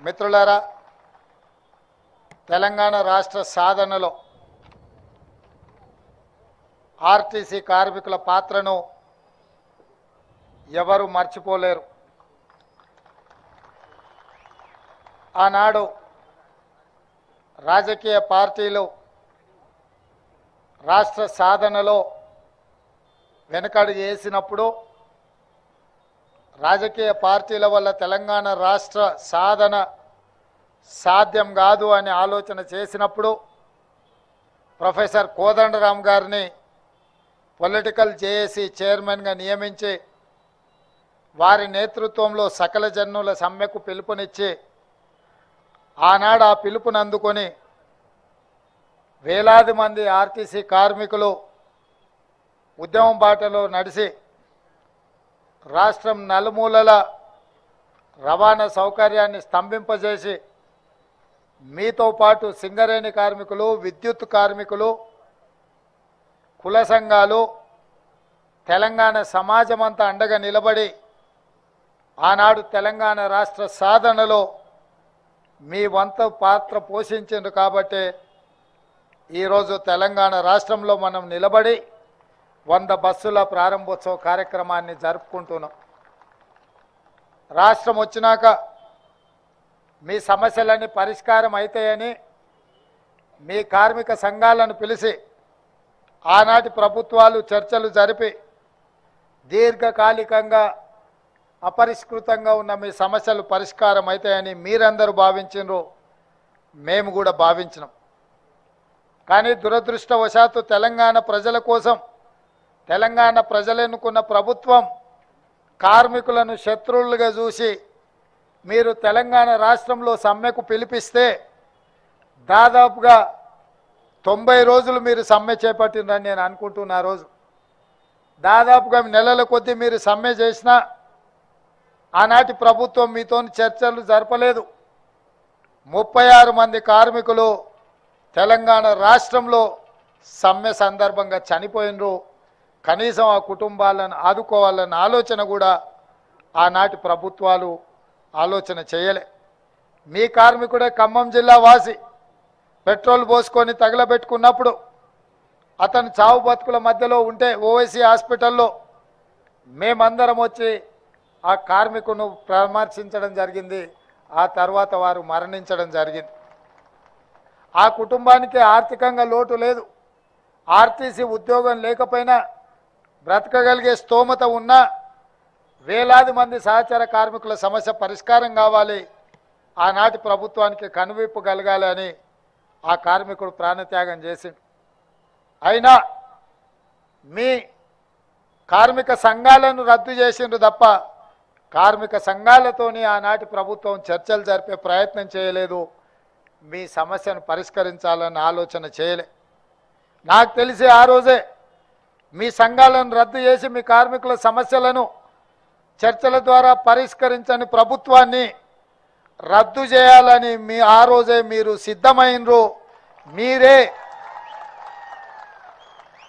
మిత్రులారా, తెలంగాణ రాష్ట్ర సాధనలో ఆర్టీసీ కార్మికుల పాత్రను ఎవరు మర్చిపోలేరు. ఆనాడు రాజకీయ పార్టీలు రాష్ట్ర సాధనలో వెనకడుగు వేసినప్పుడు రాజకీయ పార్టీల వల్ల తెలంగాణ రాష్ట్ర సాధన సాధ్యం కాదు అని ఆలోచన చేసినప్పుడు ప్రొఫెసర్ కోదండరామ్ గారిని పొలిటికల్ జేఏసీ చైర్మన్గా నియమించి వారి నేతృత్వంలో సకల జనుల సమ్మెకు పిలుపునిచ్చి ఆనాడు ఆ పిలుపుని అందుకొని వేలాది మంది ఆర్టీసీ కార్మికులు ఉద్యమం బాటలో నడిచి రాష్ట్రం నలుమూలల రవాణా సౌకర్యాన్ని స్తంభింపజేసి మీతో పాటు సింగరేణి కార్మికులు, విద్యుత్ కార్మికులు, కుల సంఘాలు, తెలంగాణ సమాజమంతా అండగా నిలబడి ఆనాడు తెలంగాణ రాష్ట్ర సాధనలో మీ వంతు పాత్ర పోషించిండ్రు. కాబట్టి ఈరోజు తెలంగాణ రాష్ట్రంలో మనం నిలబడి 100 బస్సుల ప్రారంభోత్సవ కార్యక్రమాన్ని జరుపుకుంటున్నాం. రాష్ట్రం వచ్చినాక మీ సమస్యలన్నీ పరిష్కారం అవుతాయని మీ కార్మిక సంఘాలను పిలిచి ఆనాటి ప్రభుత్వాలు చర్చలు జరిపి దీర్ఘకాలికంగా అపరిష్కృతంగా ఉన్న మీ సమస్యలు పరిష్కారం అవుతాయని మీరందరూ భావించినారు, మేము కూడా భావించినాం. కానీ దురదృష్టవశాత్తు తెలంగాణ ప్రజల కోసం తెలంగాణ ప్రజలెన్నుకున్న ప్రభుత్వం కార్మికులను శత్రువులుగా చూసి మీరు తెలంగాణ రాష్ట్రంలో సమ్మెకు పిలిపిస్తే దాదాపుగా 90 రోజులు మీరు సమ్మె చేపట్టిందని నేను అనుకుంటున్నా. రోజు దాదాపుగా నెలల కొద్దీ మీరు సమ్మె చేసినా ఆనాటి ప్రభుత్వం మీతో చర్చలు జరపలేదు. 36 మంది కార్మికులు తెలంగాణ రాష్ట్రంలో సమ్మె సందర్భంగా చనిపోయినరు. కనీసం ఆ కుటుంబాలను ఆదుకోవాలన్న ఆలోచన కూడా ఆనాటి ప్రభుత్వాలు ఆలోచన చేయలే. మీ కార్మికుడే ఖమ్మం జిల్లా వాసి పెట్రోల్ పోసుకొని తగలబెట్టుకున్నప్పుడు అతను చావు బతుకుల మధ్యలో ఉంటే ఓవైసీ హాస్పిటల్లో మేమందరం వచ్చి ఆ కార్మికును పరామర్శించడం జరిగింది. ఆ తర్వాత వారు మరణించడం జరిగింది. ఆ కుటుంబానికి ఆర్థికంగా లోటు లేదు. ఆర్టీసీ ఉద్యోగం లేకపోయినా బ్రతకగలిగే స్తోమత ఉన్నా వేలాది మంది సహచర కార్మికుల సమస్య పరిష్కారం కావాలి, ఆనాటి ప్రభుత్వానికి కనువిప్పు కలగాలి అని ఆ కార్మికుడు ప్రాణత్యాగం చేసిండు. అయినా మీ కార్మిక సంఘాలను రద్దు చేసిండ్రు తప్ప కార్మిక సంఘాలతోని ఆనాటి ప్రభుత్వం చర్చలు జరిపే ప్రయత్నం చేయలేదు, మీ సమస్యను పరిష్కరించాలన్న ఆలోచన చేయలే. నాకు తెలిసి ఆ రోజే మీ సంఘాలను రద్దు చేసి మీ కార్మికుల సమస్యలను చర్చల ద్వారా పరిష్కరించని ప్రభుత్వాన్ని రద్దు చేయాలని ఆ రోజే మీరు సిద్ధమైనరు.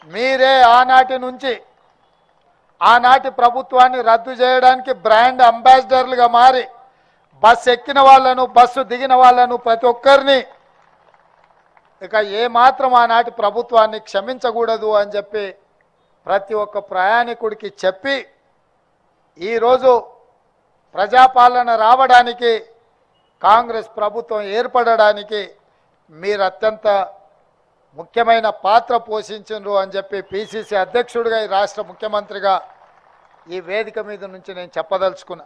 మీరే ఆనాటి నుంచి ఆనాటి ప్రభుత్వాన్ని రద్దు చేయడానికి బ్రాండ్ అంబాసిడర్లుగా మారి బస్సు ఎక్కిన వాళ్ళను, బస్సు దిగిన వాళ్ళను ప్రతి ఒక్కరిని ఇక ఏమాత్రం ఆనాటి ప్రభుత్వాన్ని క్షమించకూడదు అని చెప్పి ప్రతి ఒక్క ప్రయాణికుడికి చెప్పి ఈరోజు ప్రజాపాలన రావడానికి, కాంగ్రెస్ ప్రభుత్వం ఏర్పడడానికి మీరు అత్యంత ముఖ్యమైన పాత్ర పోషించారు అని చెప్పి పిసిసి అధ్యక్షుడిగా, ఈ రాష్ట్ర ముఖ్యమంత్రిగా ఈ వేదిక మీద నుంచి నేను చెప్పదలుచుకున్నా.